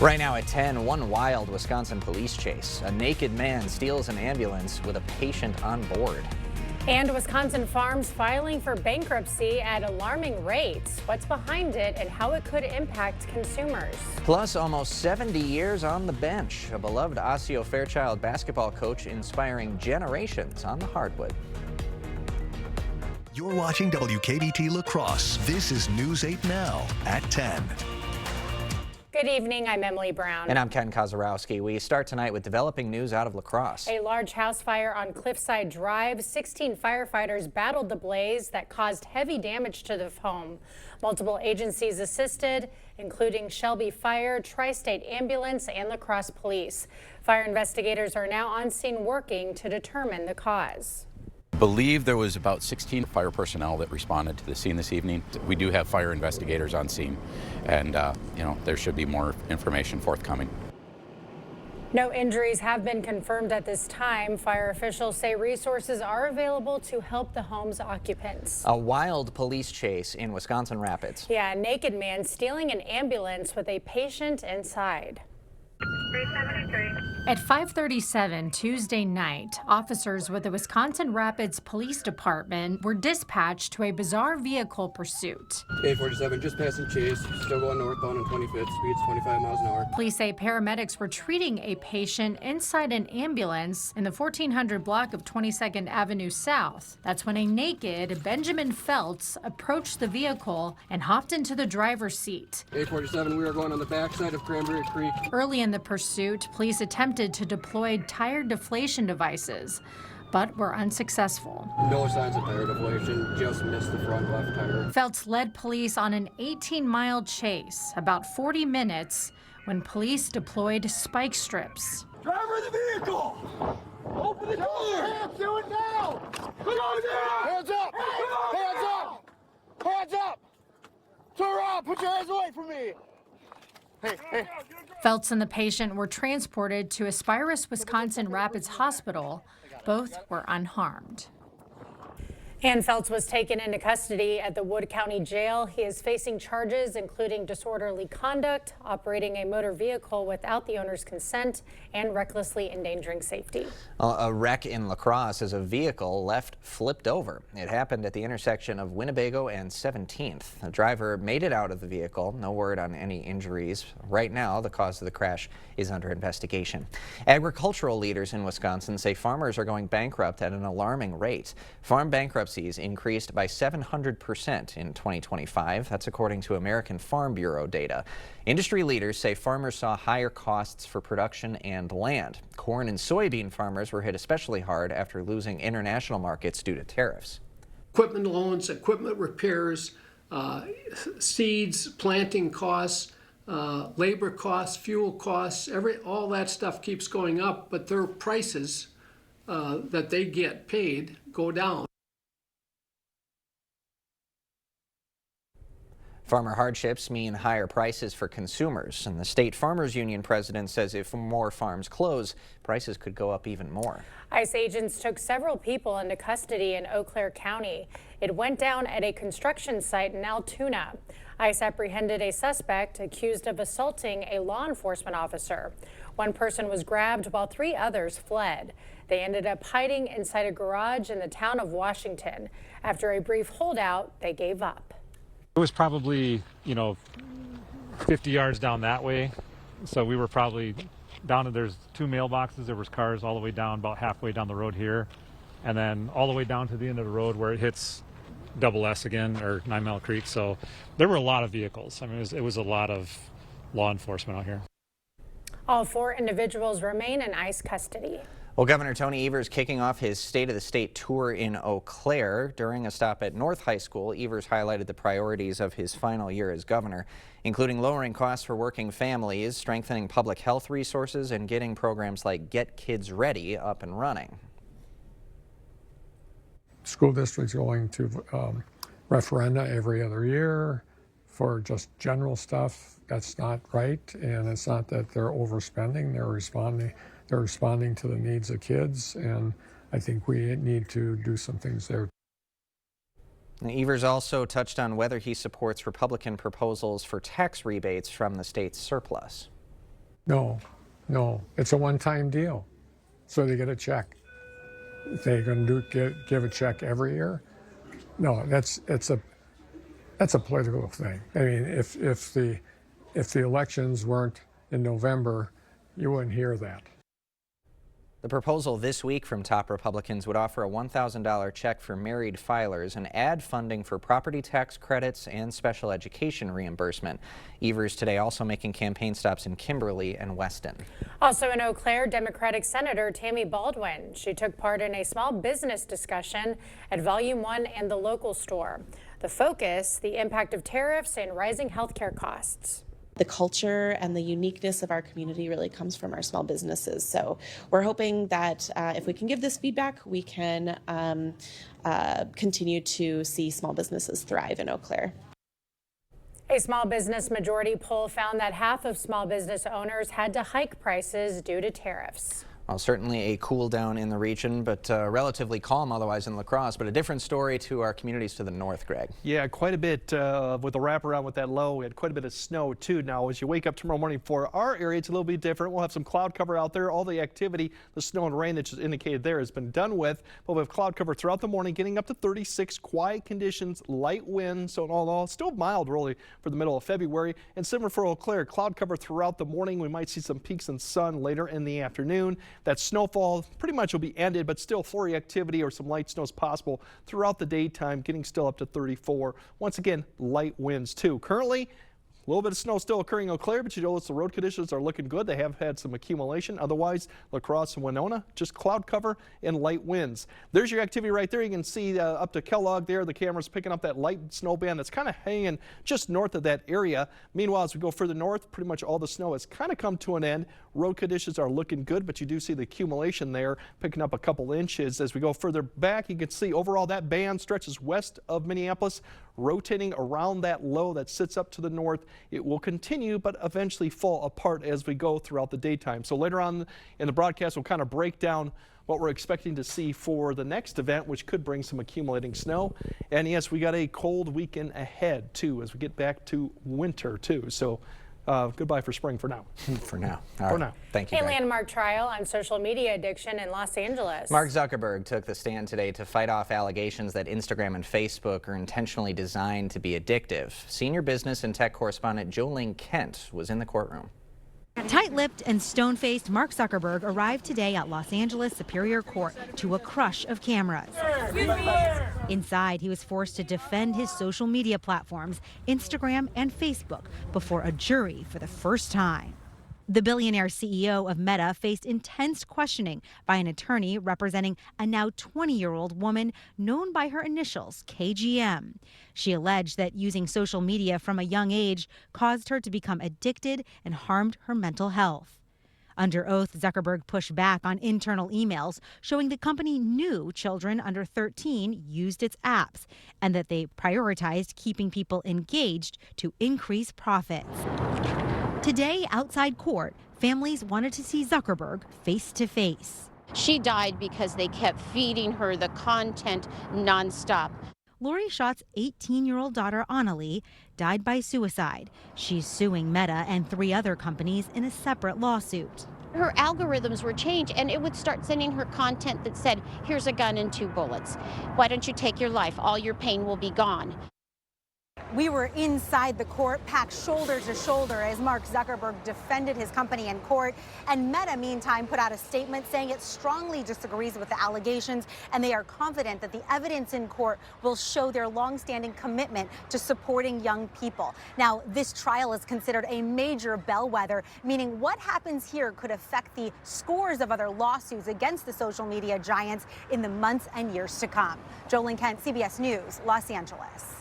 Right now at 10, one wild Wisconsin police chase. A naked man steals an ambulance with a patient on board. And Wisconsin farms filing for bankruptcy at alarming rates. What's behind it and how it could impact consumers. Plus, almost 70 years on the bench. A beloved Osseo Fairchild basketball coach inspiring generations on the hardwood. You're watching WKBT La Crosse. This is News 8 Now at 10. Good evening, I'm Emily Brown. And I'm Ken Kozarowski. We start tonight with developing news out of La Crosse. A large house fire on Cliffside Drive. 16 firefighters battled the blaze that caused heavy damage to the home. Multiple agencies assisted, including Shelby Fire, Tri-State Ambulance, and La Crosse Police. Fire investigators are now on scene working to determine the cause. I believe there was about 16 fire personnel that responded to the scene this evening. We do have fire investigators on scene, and there should be more information forthcoming. No injuries have been confirmed at this time. Fire officials say resources are available to help the home's occupants. A wild police chase in Wisconsin Rapids. Yeah, a naked man stealing an ambulance with a patient inside. 373. At 5:37 Tuesday night, officers with the Wisconsin Rapids Police Department were dispatched to a bizarre vehicle pursuit. 847, just passing Chase, still going northbound on 25th, speeds 25 miles an hour. Police say paramedics were treating a patient inside an ambulance in the 1400 block of 22nd Avenue South. That's when a naked Benjamin Feltz approached the vehicle and hopped into the driver's seat. 847, we are going on the backside of Cranberry Creek. Early in the pursuit, police attempted to deploy tire deflation devices, but were unsuccessful. No signs of tire deflation, just missed the front left tire. Feltz led police on an 18-mile chase, about 40 minutes, when police deployed spike strips. Driver of the vehicle! Open the door! Hands, do it now! Put on down! Hands up! Hands up! Hands up! Turn around! Put your hands away from me! Hey. Feltz and the patient were transported to Aspirus Wisconsin Rapids Hospital. Both were unharmed. And Feltz was taken into custody at the Wood County Jail. He is facing charges including disorderly conduct, operating a motor vehicle without the owner's consent, and recklessly endangering safety. A wreck in La Crosse as a vehicle left flipped over. It happened at the intersection of Winnebago and 17th. The driver made it out of the vehicle. No word on any injuries. Right now, the cause of the crash is under investigation. Agricultural leaders in Wisconsin say farmers are going bankrupt at an alarming rate. Farm bankruptcies increased by 700% in 2025. That's according to American Farm Bureau data. Industry leaders say farmers saw higher costs for production and land. Corn and soybean farmers were hit especially hard after losing international markets due to tariffs. Equipment loans, equipment repairs, seeds, planting costs, labor costs, fuel costs, all that stuff keeps going up, but their prices that they get paid go down. Farmer hardships mean higher prices for consumers, and the State Farmers Union president says if more farms close, prices could go up even more. ICE agents took several people into custody in Eau Claire County. It went down at a construction site in Altoona. ICE apprehended a suspect accused of assaulting a law enforcement officer. One person was grabbed while 3 others fled. They ended up hiding inside a garage in the town of Washington. After a brief holdout, they gave up. It was probably, 50 yards down that way. So we were probably down to, there's 2 mailboxes. There was cars all the way down, about halfway down the road here. And then all the way down to the end of the road where it hits Double S again, or 9 Mile Creek. So there were a lot of vehicles. I mean, it was a lot of law enforcement out here. All 4 individuals remain in ICE custody. Well, Governor Tony Evers kicking off his State of the State tour in Eau Claire. During a stop at North High School, Evers highlighted the priorities of his final year as governor, including lowering costs for working families, strengthening public health resources, and getting programs like Get Kids Ready up and running. School districts going to referenda every other year for just general stuff. That's not right, and it's not that they're overspending. They're responding to the needs of kids, and I think we need to do some things there. Evers also touched on whether he supports Republican proposals for tax rebates from the state's surplus. No, it's a one-time deal. So they get a check. They're going to give a check every year? No, that's a political thing. I mean, if the elections weren't in November, you wouldn't hear that. The proposal this week from top Republicans would offer a $1,000 check for married filers and add funding for property tax credits and special education reimbursement. Evers today also making campaign stops in Kimberly and Weston. Also in Eau Claire, Democratic Senator Tammy Baldwin. She took part in a small business discussion at Volume 1 and the local store. The focus, the impact of tariffs and rising healthcare costs. The culture and the uniqueness of our community really comes from our small businesses. So we're hoping that if we can give this feedback, we can continue to see small businesses thrive in Eau Claire. A small business majority poll found that half of small business owners had to hike prices due to tariffs. Well, certainly a cool down in the region, but relatively calm otherwise in La Crosse. But a different story to our communities to the north, Greg. Yeah, quite a bit with the wraparound with that low. We had quite a bit of snow too. Now, as you wake up tomorrow morning for our area, it's a little bit different. We'll have some cloud cover out there. All the activity, the snow and rain that's indicated there has been done with. But we have cloud cover throughout the morning, getting up to 36, quiet conditions, light wind. So in all, still mild really for the middle of February. And similar for Eau Claire, cloud cover throughout the morning. We might see some peaks in sun later in the afternoon. That snowfall pretty much will be ended, but still flurry activity or some light snows possible throughout the daytime, getting still up to 34. Once again, light winds too. Currently, a little bit of snow still occurring in Eau Claire, but you notice the road conditions are looking good. They have had some accumulation. Otherwise, La Crosse and Winona, just cloud cover and light winds. There's your activity right there. You can see up to Kellogg there. The camera's picking up that light snow band that's kind of hanging just north of that area. Meanwhile, as we go further north, pretty much all the snow has kind of come to an end. Road conditions are looking good, but you do see the accumulation there, picking up a couple inches. As we go further back, you can see overall that band stretches west of Minneapolis, rotating around that low that sits up to the north. It will continue, but eventually fall apart as we go throughout the daytime. So later on in the broadcast, we'll kind of break down what we're expecting to see for the next event, which could bring some accumulating snow. And yes, we got a cold weekend ahead too, as we get back to winter too. So goodbye for spring for now. For now. For now. Thank you. A Greg. landmark trial on social media addiction in Los Angeles. Mark Zuckerberg took the stand today to fight off allegations that Instagram and Facebook are intentionally designed to be addictive. Senior business and tech correspondent Jolene Kent was in the courtroom. Tight-lipped and stone-faced, Mark Zuckerberg arrived today at Los Angeles Superior Court to a crush of cameras. Inside, he was forced to defend his social media platforms, Instagram and Facebook, before a jury for the first time. The billionaire CEO of Meta faced intense questioning by an attorney representing a now 20-year-old woman known by her initials, KGM. She alleged that using social media from a young age caused her to become addicted and harmed her mental health. Under oath, Zuckerberg pushed back on internal emails showing the company knew children under 13 used its apps and that they prioritized keeping people engaged to increase profits. Today, outside court, families wanted to see Zuckerberg face to face. She died because they kept feeding her the content nonstop. Lori Schott's 18-year-old daughter, Annalie, died by suicide. She's suing Meta and 3 other companies in a separate lawsuit. Her algorithms were changed, and it would start sending her content that said, here's a gun and 2 bullets. Why don't you take your life? All your pain will be gone. We were inside the court, packed shoulder to shoulder as Mark Zuckerberg defended his company in court. And Meta, meantime, put out a statement saying it strongly disagrees with the allegations, and they are confident that the evidence in court will show their longstanding commitment to supporting young people. Now, this trial is considered a major bellwether, meaning what happens here could affect the scores of other lawsuits against the social media giants in the months and years to come. Jolene Kent, CBS News, Los Angeles.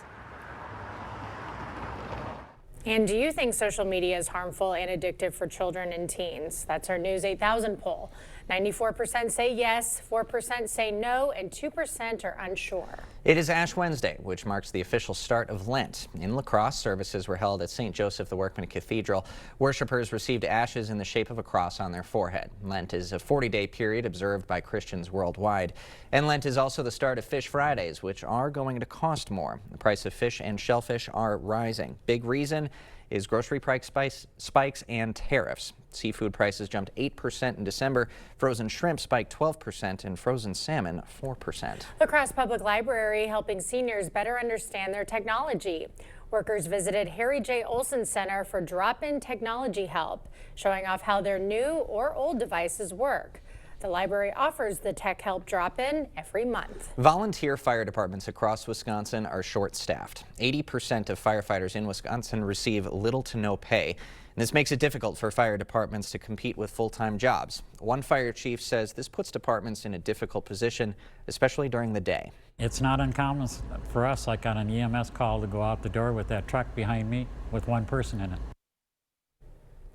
And do you think social media is harmful and addictive for children and teens? That's our News 8000 poll. 94% say yes, 4% say no, and 2% are unsure. It is Ash Wednesday, which marks the official start of Lent. In La Crosse, services were held at St. Joseph the Workman Cathedral. Worshippers received ashes in the shape of a cross on their forehead. Lent is a 40-day period observed by Christians worldwide. And Lent is also the start of Fish Fridays, which are going to cost more. The price of fish and shellfish are rising. Big reason? is grocery price spikes and tariffs. Seafood prices jumped 8% in December. Frozen shrimp spiked 12% and frozen salmon 4%. La Crosse Public Library helping seniors better understand their technology. Workers visited Harry J. Olson Center for drop-in technology help, showing off how their new or old devices work. The library offers the tech help drop-in every month. Volunteer fire departments across Wisconsin are short-staffed. 80% of firefighters in Wisconsin receive little to no pay. And this makes it difficult for fire departments to compete with full-time jobs. One fire chief says this puts departments in a difficult position, especially during the day. It's not uncommon for us, like on an EMS call, to go out the door with that truck behind me with one person in it.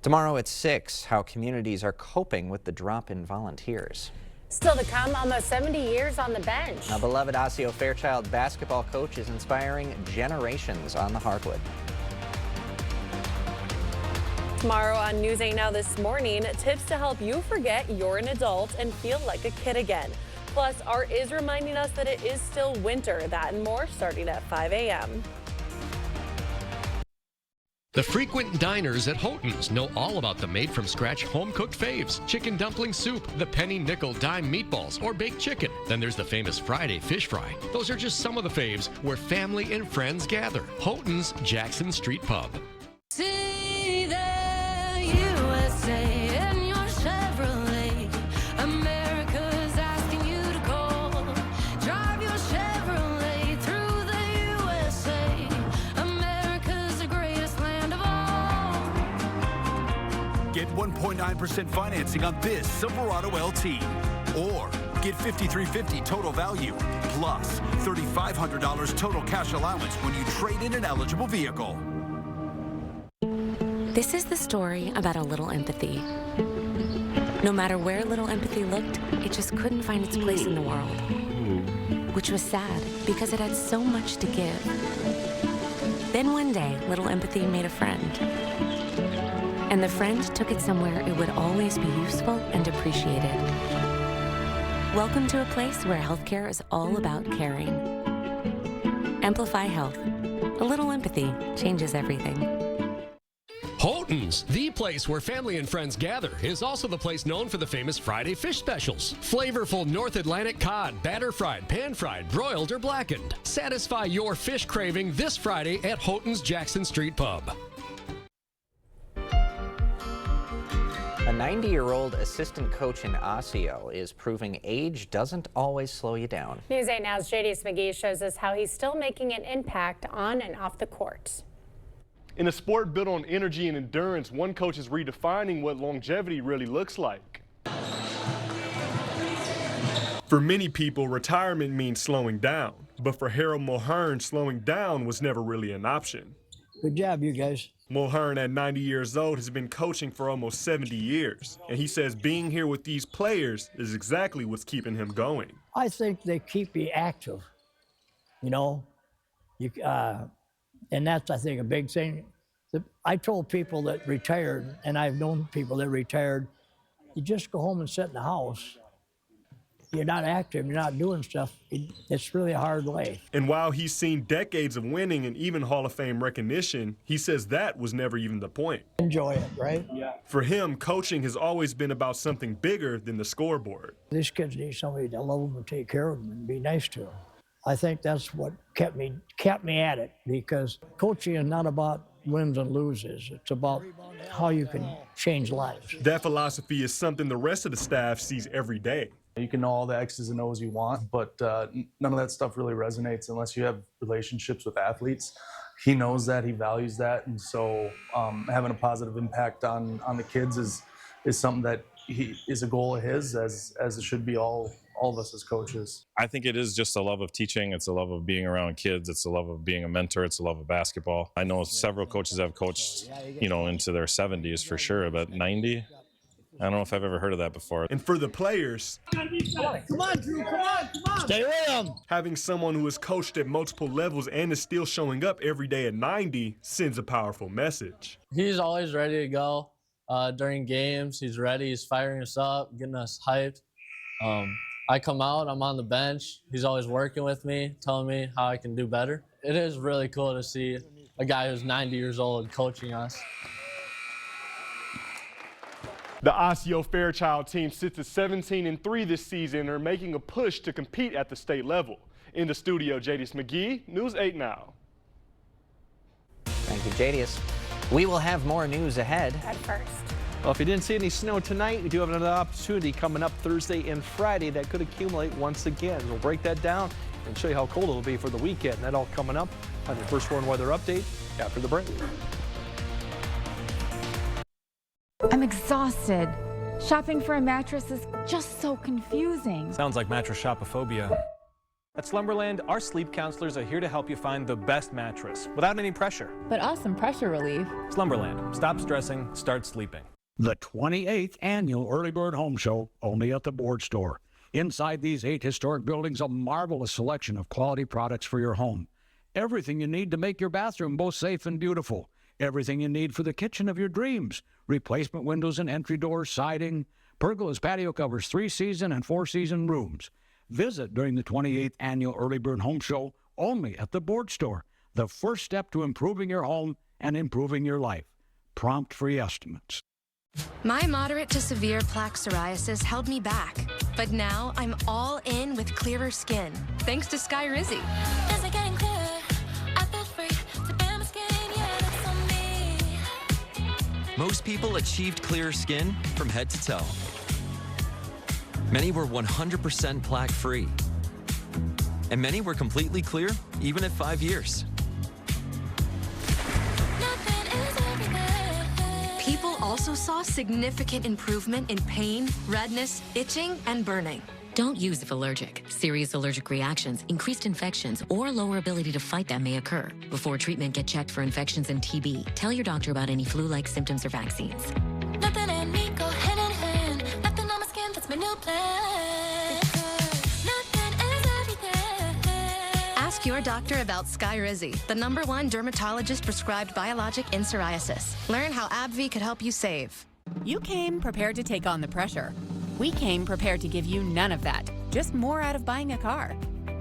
Tomorrow at 6, how communities are coping with the drop in volunteers. Still to come, almost 70 years on the bench. A beloved Osseo Fairchild basketball coach is inspiring generations on the hardwood. Tomorrow on News 8 Now this morning, tips to help you forget you're an adult and feel like a kid again. Plus, Art is reminding us that it is still winter. That and more starting at 5 a.m. The frequent diners at Houghton's know all about the made-from-scratch home-cooked faves, chicken dumpling soup, the penny nickel dime meatballs, or baked chicken. Then there's the famous Friday fish fry. Those are just some of the faves where family and friends gather. Houghton's Jackson Street Pub. See the USA in your Chevrolet. America's asking you to call. Drive your Chevrolet through the USA. America's the greatest land of all. Get 1.9% financing on this Silverado LT. Or get $5,350 total value plus $3,500 total cash allowance when you trade in an eligible vehicle. This is the story about a little empathy. No matter where little empathy looked, it just couldn't find its place in the world. Which was sad, because it had so much to give. Then one day, little empathy made a friend. And the friend took it somewhere it would always be useful and appreciated. Welcome to a place where healthcare is all about caring. Amplify Health. A little empathy changes everything. Houghton's, the place where family and friends gather, is also the place known for the famous Friday fish specials. Flavorful North Atlantic cod, batter fried, pan fried, broiled, or blackened. Satisfy your fish craving this Friday at Houghton's Jackson Street Pub. A 90-year-old assistant coach in Osseo is proving age doesn't always slow you down. News 8 Now's JD McGee shows us how he's still making an impact on and off the court. In a sport built on energy and endurance, one coach is redefining what longevity really looks like. For many people, retirement means slowing down. But for Harold Mulhern, slowing down was never really an option. Good job, you guys. Mulhern, at 90 years old, has been coaching for almost 70 years. And he says being here with these players is exactly what's keeping him going. I think they keep you active, you know. And that's, I think, a big thing. I told people that retired, and I've known people that retired, you just go home and sit in the house. You're not active, you're not doing stuff. It's really a hard life. And while he's seen decades of winning and even Hall of Fame recognition, he says that was never even the point. Enjoy it, right? Yeah. For him, coaching has always been about something bigger than the scoreboard. These kids need somebody to love them and take care of them and be nice to them. I think that's what kept me at it, because coaching is not about wins and loses. It's about how you can change lives. That philosophy is something the rest of the staff sees every day. You can know all the X's and O's you want, but none of that stuff really resonates unless you have relationships with athletes. He knows that, he values that, and so having a positive impact on the kids is something that is a goal of his, as it should be all of us as coaches. I think it is just a love of teaching. It's a love of being around kids. It's a love of being a mentor. It's a love of basketball. I know several coaches have coached, into their 70s for sure, but 90, I don't know if I've ever heard of that before. And for the players, come on, Drew, come on. Stay with them. Having someone who has coached at multiple levels and is still showing up every day at 90 sends a powerful message. He's always ready to go during games. He's ready. He's firing us up, getting us hyped. I come out, I'm on the bench. He's always working with me, telling me how I can do better. It is really cool to see a guy who's 90 years old coaching us. The Osseo Fairchild team sits at 17-3 this season and are making a push to compete at the state level. In the studio, Jadius McGee, News 8 Now. Thank you, Jadius. We will have more news ahead. At first. Well, if you didn't see any snow tonight, we do have another opportunity coming up Thursday and Friday that could accumulate once again. We'll break that down and show you how cold it will be for the weekend. That all coming up on your First Warn Weather Update after the break. I'm exhausted. Shopping for a mattress is just so confusing. Sounds like mattress shopophobia. At Slumberland, our sleep counselors are here to help you find the best mattress without any pressure. But awesome pressure relief. Slumberland. Stop stressing, start sleeping. The 28th annual Early Bird Home Show, only at the Board Store. Inside these 8 historic buildings, a marvelous selection of quality products for your home. Everything you need to make your bathroom both safe and beautiful. Everything you need for the kitchen of your dreams. Replacement windows and entry doors, siding, pergolas, patio covers, 3-season and 4-season rooms. Visit during the 28th annual Early Bird Home Show, only at the Board Store. The first step to improving your home and improving your life. Prompt free estimates. My moderate to severe plaque psoriasis held me back, but now I'm all in with clearer skin, thanks to Skyrizi. Is it getting clearer? I feel free to bear my skin, yeah, that's on me. Most people achieved clearer skin from head to toe. Many were 100% plaque-free. And many were completely clear, even at 5 years. People also saw significant improvement in pain, redness, itching, and burning. Don't use if allergic. Serious allergic reactions, increased infections, or lower ability to fight them may occur. Before treatment, get checked for infections and TB. Tell your doctor about any flu-like symptoms or vaccines. Nothing and me go hand in hand. Nothing on my skin, that's my new plan. Nothing is everything. Ask your doctor about Skyrizi, the #1 dermatologist-prescribed biologic in psoriasis. Learn how AbbVie could help you save. You came prepared to take on the pressure. We came prepared to give you none of that, just more out of buying a car.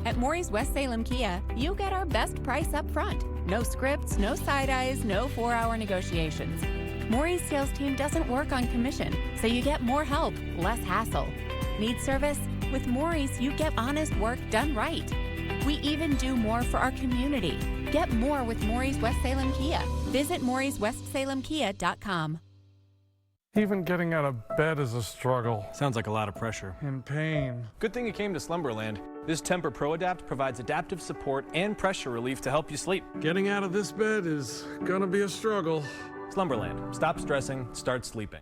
At Maury's West Salem Kia, you get our best price up front. No scripts, no side eyes, no 4-hour negotiations. Maury's sales team doesn't work on commission, so you get more help, less hassle. Need service? With Maury's, you get honest work done right. We even do more for our community. Get more with Maury's West Salem Kia. Visit Maury'sWestSalemKia.com. Even getting out of bed is a struggle. Sounds like a lot of pressure. And pain. Good thing you came to Slumberland. This Tempur ProAdapt provides adaptive support and pressure relief to help you sleep. Getting out of this bed is gonna be a struggle. Slumberland. Stop stressing, start sleeping.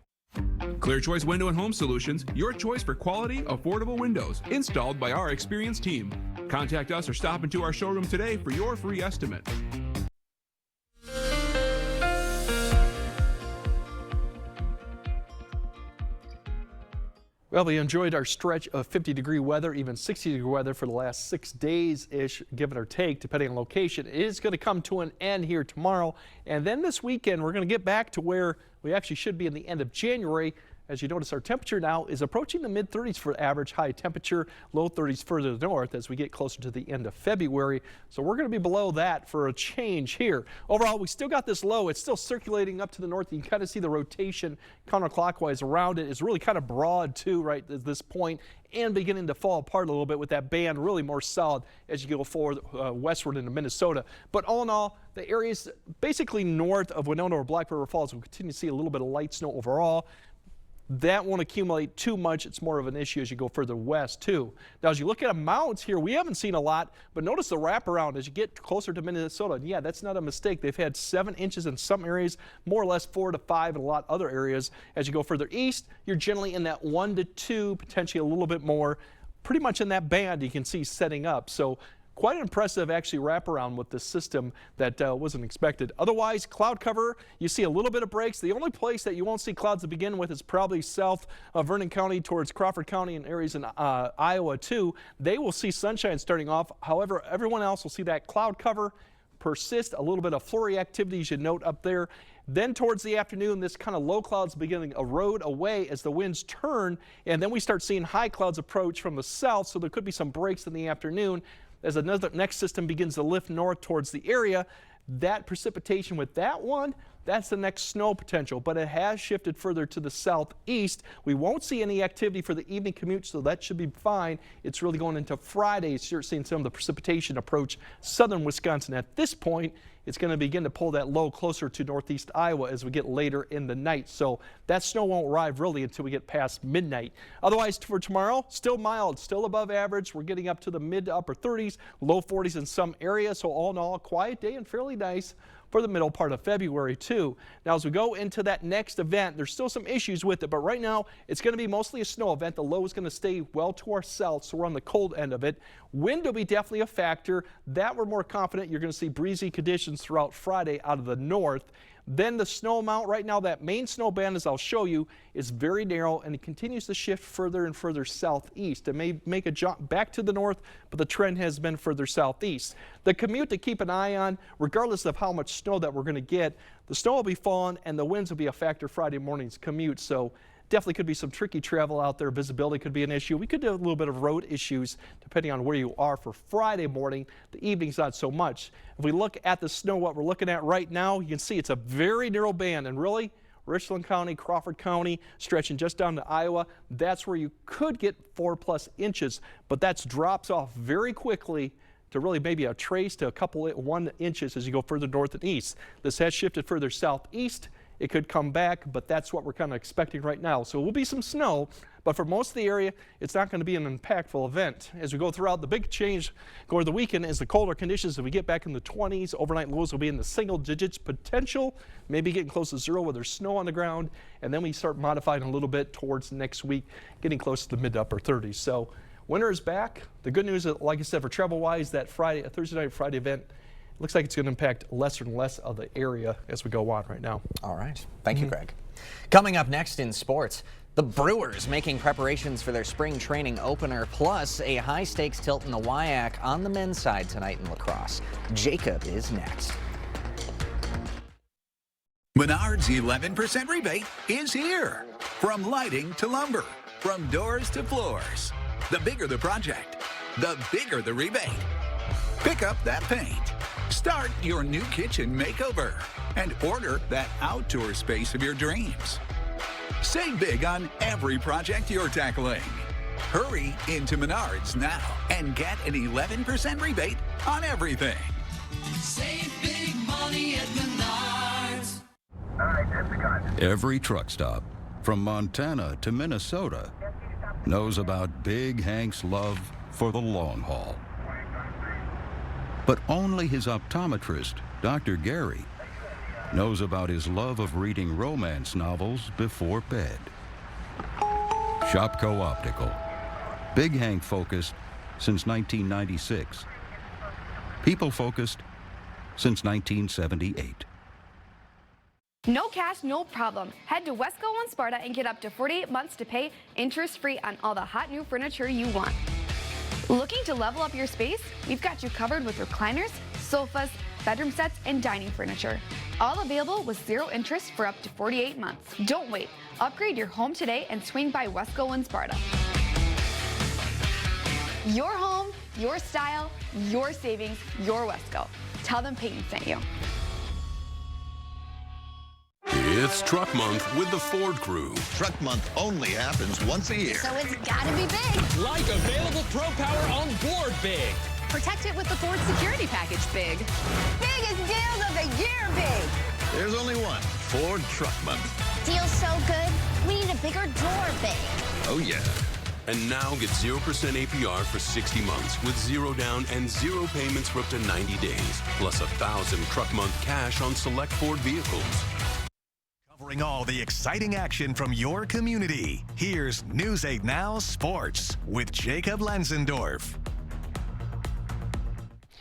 Clear Choice Window and Home Solutions, your choice for quality, affordable windows, installed by our experienced team. Contact us or stop into our showroom today for your free estimate. Well, we enjoyed our stretch of 50-degree weather, even 60-degree weather for the last 6 days-ish, give or take, depending on location. It is going to come to an end here tomorrow. And then this weekend, we're going to get back to where we actually should be in the end of January. As you notice, our temperature now is approaching the mid-30s for average high temperature, low 30s further north as we get closer to the end of February. So we're going to be below that for a change here. Overall, we still got this low. It's still circulating up to the north. You can kind of see the rotation counterclockwise around it is really kind of broad too right at this point, and beginning to fall apart a little bit with that band really more solid as you go forward westward into Minnesota. But all in all, the areas basically north of Winona or Black River Falls will continue to see a little bit of light snow overall. That won't accumulate too much. It's more of an issue as you go further west too. Now, as you look at amounts here, we haven't seen a lot, but notice the wraparound as you get closer to Minnesota. And yeah, that's not a mistake. They've had 7 inches in some areas, more or less 4 to 5 in a lot of other areas. As you go further east, you're generally in that 1 to 2, potentially a little bit more, pretty much in that band you can see setting up. So quite an impressive actually wraparound with this system that wasn't expected. Otherwise, cloud cover, you see a little bit of breaks. The only place that you won't see clouds to begin with is probably south of Vernon County towards Crawford County and areas in Iowa too. They will see sunshine starting off. However, everyone else will see that cloud cover persist, a little bit of flurry activity you should note up there. Then towards the afternoon, this kind of low clouds beginning to erode away as the winds turn, and then we start seeing high clouds approach from the south, so there could be some breaks in the afternoon. As another next system begins to lift north towards the area, That precipitation with that one, that's the next snow potential, but it has shifted further to the southeast. We won't see any activity for the evening commute, so that should be fine. It's really going into Friday. So you're seeing some of the precipitation approach southern Wisconsin. At this point, it's going to begin to pull that low closer to northeast Iowa as we get later in the night. So that snow won't arrive really until we get past midnight. Otherwise, for tomorrow, still mild, still above average. We're getting up to the mid to upper 30s, low 40s in some areas. So all in all, a quiet day and fairly nice for the middle part of February too. Now as we go into that next event, there's still some issues with it, but right now it's going to be mostly a snow event. The low is going to stay well to our south, so we're on the cold end of it. Wind will be definitely a factor. That we're more confident. You're going to see breezy conditions throughout Friday out of the north. Then the snow amount right now, that main snow band, as I'll show you, is very narrow, and it continues to shift further and further southeast. It may make a jump back to the north, but the trend has been further southeast. The commute to keep an eye on, regardless of how much snow that we're going to get, the snow will be falling and the winds will be a factor Friday morning's commute. So definitely could be some tricky travel out there. Visibility could be an issue. We could have a little bit of road issues depending on where you are for Friday morning. The evening's not so much. If we look at the snow, what we're looking at right now, you can see it's a very narrow band, and really Richland County, Crawford County, stretching just down to Iowa, that's where you could get 4+ inches, but that drops off very quickly to really maybe a trace to a couple 1 inches as you go further north and east. This has shifted further southeast. It could come back, but that's what we're kind of expecting right now. So it will be some snow, but for most of the area, it's not going to be an impactful event. As we go throughout, the big change going to the weekend is the colder conditions. As we get back in the 20s, overnight lows will be in the single digits, potential maybe getting close to 0 where there's snow on the ground, and then we start modifying a little bit towards next week, getting close to the mid to upper 30s. So winter is back. The good news is, like I said, for travel-wise, that Thursday night, Friday event, looks like it's going to impact less and less of the area as we go on right now. All right. Thank you, Greg. Coming up next in sports, the Brewers making preparations for their spring training opener, plus a high-stakes tilt in the WIAC on the men's side tonight in lacrosse. Jacob is next. Menards' 11% rebate is here. From lighting to lumber, from doors to floors. The bigger the project, the bigger the rebate. Pick up that paint. Start your new kitchen makeover and order that outdoor space of your dreams. Save big on every project you're tackling. Hurry into Menards now and get an 11% rebate on everything. Save big money at Menards. Every truck stop, from Montana to Minnesota, knows about Big Hank's love for the long haul. But only his optometrist, Dr. Gary, knows about his love of reading romance novels before bed. Shopco Optical. Big Hank focused since 1996. People focused since 1978. No cash, no problem. Head to Wesco on Sparta and get up to 48 months to pay interest-free on all the hot new furniture you want. Looking to level up your space? We've got you covered with recliners, sofas, bedroom sets, and dining furniture. All available with 0 interest for up to 48 months. Don't wait. Upgrade your home today and swing by Wesco in Sparta. Your home, your style, your savings, your Wesco. Tell them Peyton sent you. It's Truck Month with the Ford Crew. Truck Month only happens once a year. So it's gotta be big. Like available Pro Power on board big. Protect it with the Ford Security Package big. Biggest deals of the year big. There's only one, Ford Truck Month. Deal's so good, we need a bigger door big. Oh yeah. And now get 0% APR for 60 months with 0 down and 0 payments for up to 90 days. Plus 1,000 Truck Month cash on select Ford vehicles. Covering all the exciting action from your community, here's News 8 Now Sports with Jacob Lenzendorf.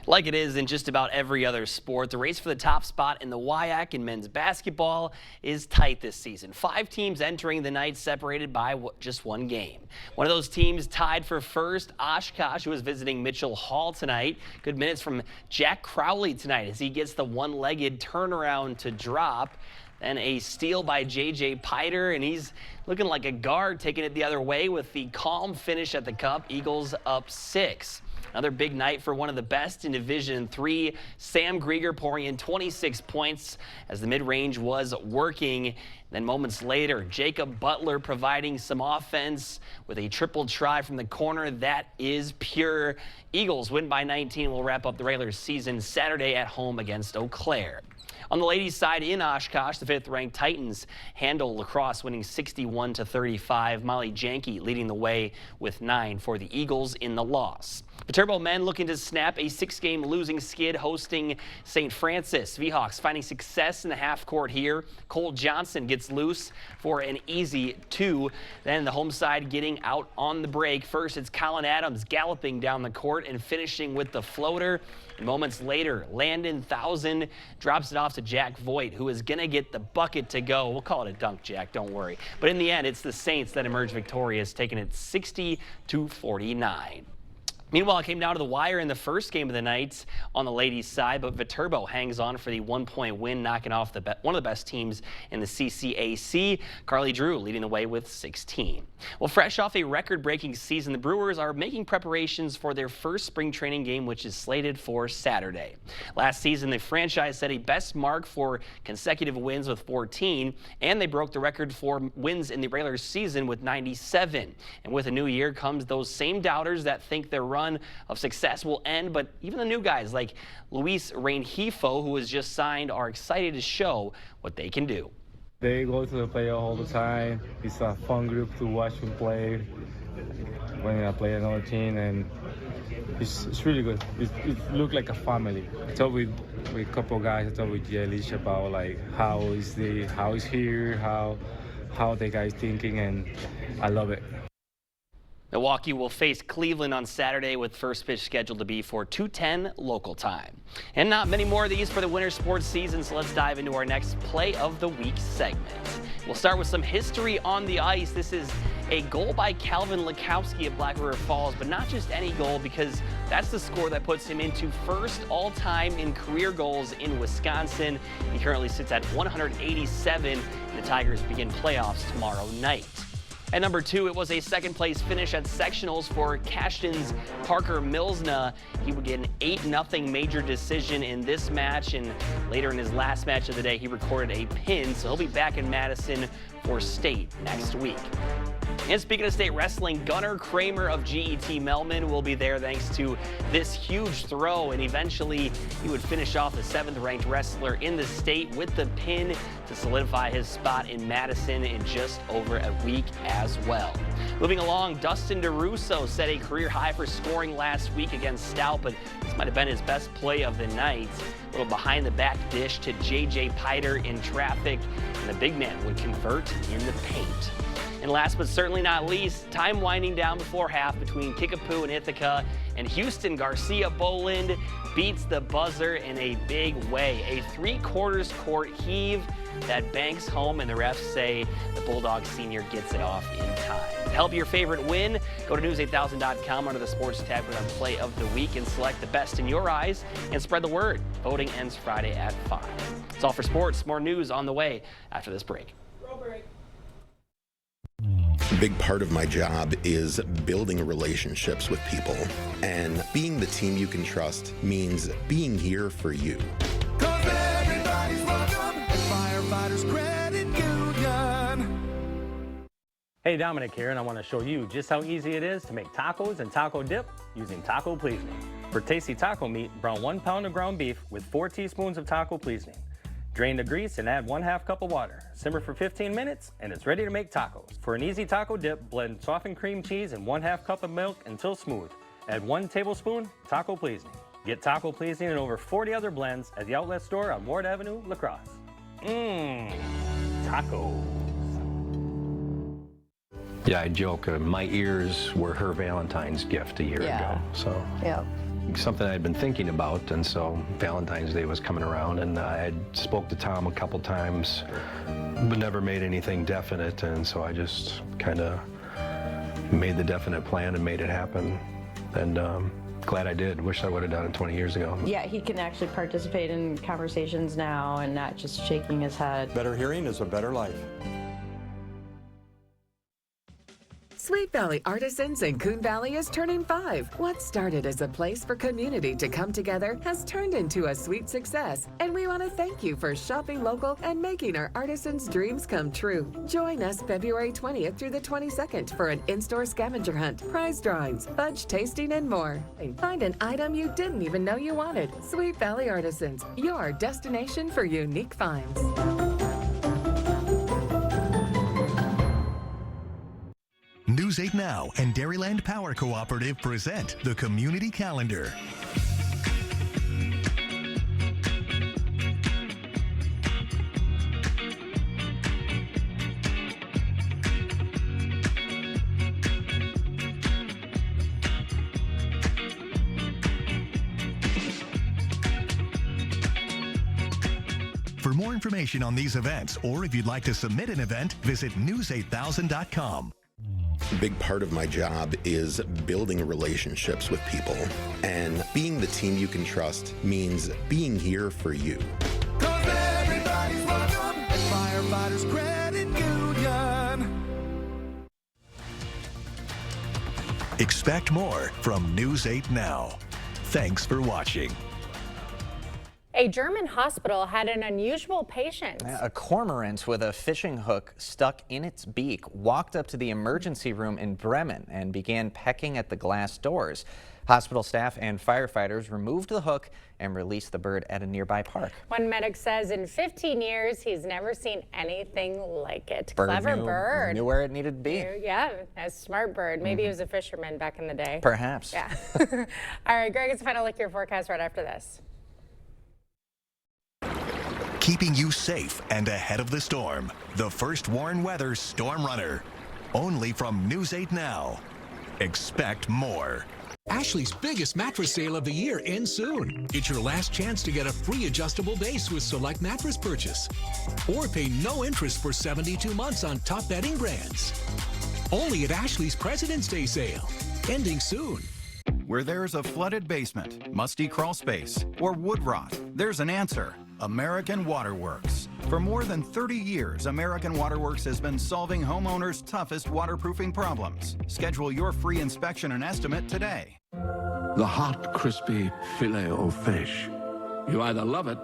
Like it is in just about every other sport, the race for the top spot in the WIAC in men's basketball is tight this season. 5 teams entering the night, separated by just 1 game. One of those teams tied for first, Oshkosh, who is visiting Mitchell Hall tonight. Good minutes from Jack Crowley tonight as he gets the one-legged turnaround to drop. Then a steal by J.J. Piter, and he's looking like a guard, taking it the other way with the calm finish at the cup. Eagles up 6. Another big night for one of the best in Division III, Sam Grieger pouring in 26 points as the mid-range was working. Then moments later, Jacob Butler providing some offense with a triple try from the corner. That is pure. Eagles win by 19. Will wrap up the regular season Saturday at home against Eau Claire. On the ladies' side in Oshkosh, the 5th-ranked Titans handle La Crosse, winning 61-35. Molly Janke leading the way with 9 for the Eagles in the loss. Viterbo men looking to snap a 6-game losing skid, hosting St. Francis. Seahawks finding success in the half court here. Cole Johnson gets loose for an easy 2. Then the home side getting out on the break. First, it's Colin Adams galloping down the court and finishing with the floater. And moments later, Landon Thousand drops it off to Jack Voigt, who is going to get the bucket to go. We'll call it a dunk, Jack, don't worry. But in the end, it's the Saints that emerge victorious, taking it 60-49. Meanwhile, it came down to the wire in the first game of the night on the ladies' side, but Viterbo hangs on for the 1-point win, knocking off one of the best teams in the CCAC. Carly Drew leading the way with 16. Well, fresh off a record-breaking season, the Brewers are making preparations for their first spring training game, which is slated for Saturday. Last season, the franchise set a best mark for consecutive wins with 14, and they broke the record for wins in the regular season with 97. And with a new year comes those same doubters that think their run of success will end, but even the new guys like Luis Rengifo, who was just signed, are excited to show what they can do. They go to the playoff all the time. It's a fun group to watch them play when I play another team, and it's really good. It looked like a family. I talked with a couple of guys. I talked with Jelish about like how is here, how the guys thinking, and I love it. Milwaukee will face Cleveland on Saturday, with first pitch scheduled to be for 2:10 local time. And not many more of these for the winter sports season, so let's dive into our next Play of the Week segment. We'll start with some history on the ice. This is a goal by Calvin Lekowski of Black River Falls, but not just any goal, because that's the score that puts him into first all-time in career goals in Wisconsin. He currently sits at 187, and the Tigers begin playoffs tomorrow night. At number 2, it was a second-place finish at sectionals for Cashton's Parker Milsna. He would get an 8-0 major decision in this match, and later in his last match of the day, he recorded a pin, so he'll be back in Madison for state next week. And speaking of state wrestling, Gunnar Kramer of GET Melman will be there thanks to this huge throw, and eventually he would finish off the 7th-ranked wrestler in the state with the pin to solidify his spot in Madison in just over a week as well. Moving along, Dustin DeRusso set a career high for scoring last week against Stout, but this might have been his best play of the night. A little behind-the-back dish to J.J. Piter in traffic, and the big man would convert in the paint. And last but certainly not least, time winding down before half between Kickapoo and Ithaca, and Houston Garcia Boland beats the buzzer in a big way. A 3/4 court heave that banks home, and the refs say the Bulldog senior gets it off in time. To help your favorite win, go to news8000.com under the sports tab, click on Play of the Week, and select the best in your eyes and spread the word. Voting ends Friday at 5. That's all for sports. More news on the way after this break. A big part of my job is building relationships with people, and being the team you can trust means being here for you. Everybody's welcome at Firefighters Credit Union. Hey, Dominic here, and I want to show you just how easy it is to make tacos and taco dip using taco seasoning. For tasty taco meat, brown 1 pound of ground beef with 4 teaspoons of taco seasoning. Drain the grease and add 1/2 cup of water. Simmer for 15 minutes and it's ready to make tacos. For an easy taco dip, blend softened cream cheese and 1/2 cup of milk until smooth. Add 1 tablespoon taco seasoning. Get taco seasoning and over 40 other blends at the outlet store on Ward Avenue, La Crosse. Tacos. Yeah, I joke, my ears were her Valentine's gift a year ago. So. Yeah. Something I'd been thinking about, and so Valentine's Day was coming around, and I had spoke to Tom a couple times, but never made anything definite, and so I just kind of made the definite plan and made it happen, and glad I did. Wish I would have done it 20 years ago. Yeah, he can actually participate in conversations now and not just shaking his head. Better hearing is a better life. Sweet Valley Artisans in Coon Valley is turning 5. What started as a place for community to come together has turned into a sweet success, and we want to thank you for shopping local and making our artisans' dreams come true. Join us February 20th through the 22nd for an in-store scavenger hunt, prize drawings, fudge tasting, and more. And find an item you didn't even know you wanted. Sweet Valley Artisans, your destination for unique finds. News 8 Now and Dairyland Power Cooperative present the Community Calendar. For more information on these events, or if you'd like to submit an event, visit news8000.com. A big part of my job is building relationships with people. And being the team you can trust means being here for you. 'Cause everybody's welcome at Firefighters Credit Union. Expect more from News 8 Now. Thanks for watching. A German hospital had an unusual patient. A cormorant with a fishing hook stuck in its beak walked up to the emergency room in Bremen and began pecking at the glass doors. Hospital staff and firefighters removed the hook and released the bird at a nearby park. One medic says in 15 years, he's never seen anything like it. Bird Clever bird. Knew where it needed to be. Yeah, a smart bird. Maybe he was a fisherman back in the day. Perhaps. Yeah. All right, Greg, it's a final look at your forecast right after this. Keeping you safe and ahead of the storm. The First Warn Weather Storm Runner. Only from News 8 Now. Expect more. Ashley's biggest mattress sale of the year ends soon. It's your last chance to get a free adjustable base with select mattress purchase. Or pay no interest for 72 months on top bedding brands. Only at Ashley's President's Day sale. Ending soon. Where there's a flooded basement, musty crawl space, or wood rot, there's an answer. American Waterworks. For more than 30 years, American Waterworks has been solving homeowners' toughest waterproofing problems. Schedule your free inspection and estimate today. The hot, crispy filet o fish. You either love it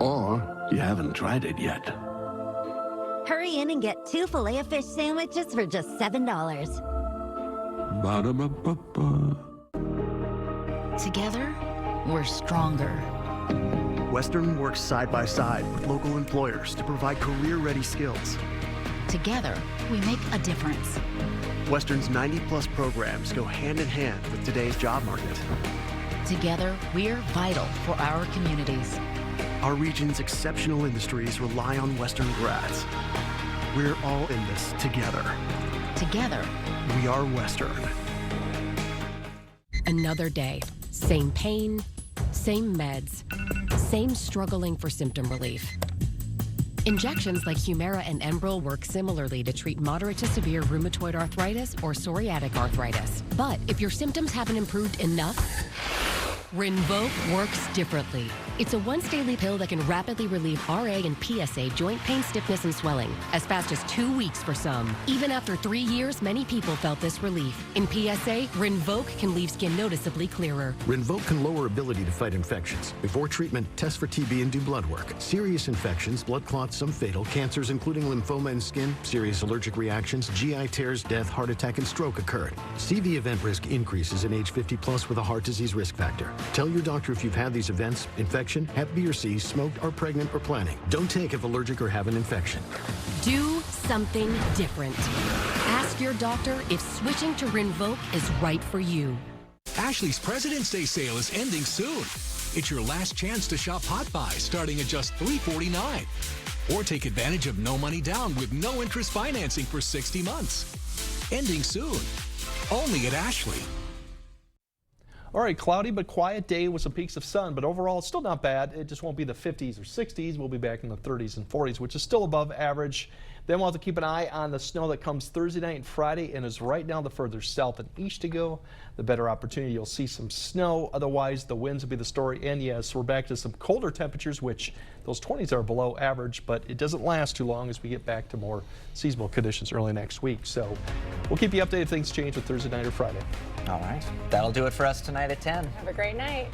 or you haven't tried it yet. Hurry in and get 2 Filet-O-Fish sandwiches for just $7. Ba-da-ba-ba-ba. Together, we're stronger. Western works side by side with local employers to provide career-ready skills. Together, we make a difference. Western's 90-plus programs go hand in hand with today's job market. Together, we're vital for our communities. Our region's exceptional industries rely on Western grads. We're all in this together. Together, we are Western. Another day, same pain, same meds, same struggling for symptom relief. Injections like Humira and Enbrel work similarly to treat moderate to severe rheumatoid arthritis or psoriatic arthritis. But if your symptoms haven't improved enough, Rinvoq works differently. It's a once-daily pill that can rapidly relieve RA and PSA joint pain, stiffness, and swelling, as fast as 2 weeks for some. Even after 3 years, many people felt this relief. In PSA, Rinvoq can leave skin noticeably clearer. Rinvoq can lower ability to fight infections. Before treatment, test for TB and do blood work. Serious infections, blood clots, some fatal, cancers including lymphoma and skin, serious allergic reactions, GI tears, death, heart attack, and stroke occurred. CV event risk increases in age 50 plus with a heart disease risk factor. Tell your doctor if you've had these events, infection, Hep B or C, smoked, are pregnant, or planning. Don't take if allergic or have an infection. Do something different. Ask your doctor if switching to Rinvoq is right for you. Ashley's President's Day sale is ending soon. It's your last chance to shop Hot Buy starting at just $349. Or take advantage of no money down with no interest financing for 60 months. Ending soon. Only at Ashley. All right, cloudy but quiet day with some peaks of sun, but overall it's still not bad. It just won't be the 50s or 60s. We'll be back in the 30s and 40s, which is still above average. Then we'll have to keep an eye on the snow that comes Thursday night and Friday, and is right now the further south and east you go, the better opportunity you'll see some snow. Otherwise, the winds will be the story. And yes, we're back to some colder temperatures, which those 20s are below average, but it doesn't last too long as we get back to more seasonal conditions early next week. So We'll keep you updated if things change with Thursday night or Friday. All right. That'll do it for us tonight at 10. Have a great night.